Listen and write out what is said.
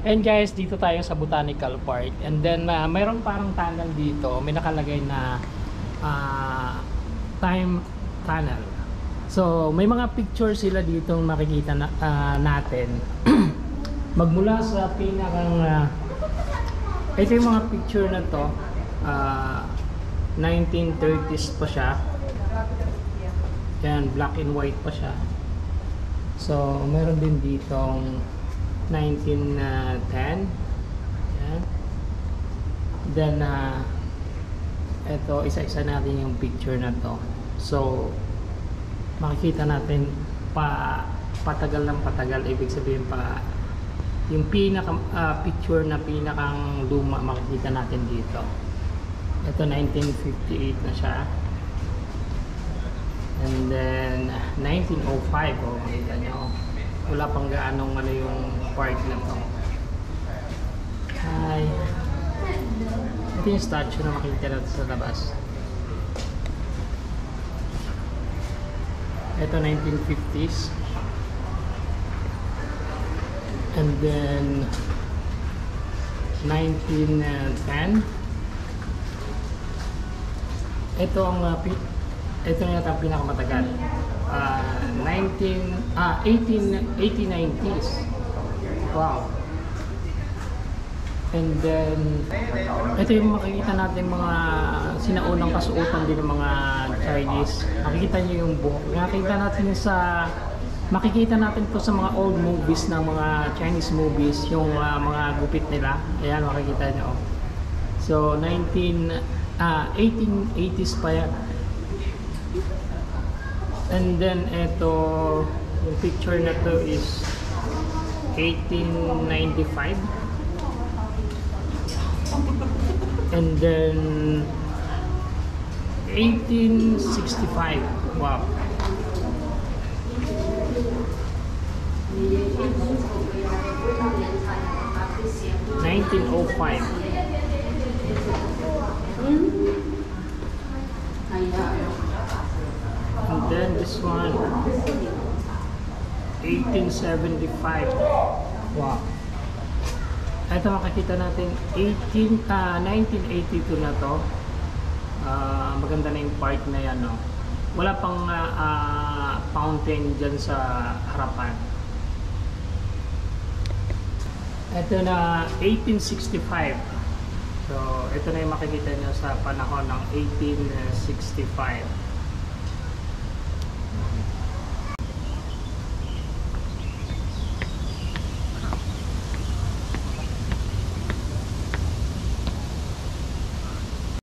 And guys, dito tayo sa Botanical Park. And then, mayroong parang tunnel dito. May nakalagay na time tunnel. So, may mga picture sila dito makikita na, natin. Magmula sa pinakang... ito yung mga picture na to. 1930s pa siya. Yan, black and white pa siya. So, meron din ditong 1910. Yan. Then, ito, isa-isa natin yung picture na to. So, makikita natin patagal ng patagal. Ibig sabihin pa, yung picture na pinakang luma makikita natin dito. Ito 1958 na siya. And then 1905, oh, makita nyo. Wala pang gaanong ano yung park na to. Hi. Ito yung statue na makikita natin sa labas. Ito 1950s. And then 1910. Ito ang ito na yata ang pinakamatagal. 1890s. Wow. And then ito yung makikita natin mga sinaunang kasuotan din ng mga Chinese. Makikita niyo yung buhok. Makikita natin po sa mga old movies ng mga Chinese movies, yung mga gupit nila. Ayan, makikita niyo. So 1880s pa yan. And then ito, yung picture na to is 1895. And then 1865. Wow. 1905. And then this one, 1875. Wow. Ito makikita natin 1982 na to. Maganda na yung park na yan, no? Wala pang fountain dyan sa harapan. Ito na 1865. So ito na yung makikita nyo sa panahon ng 1865.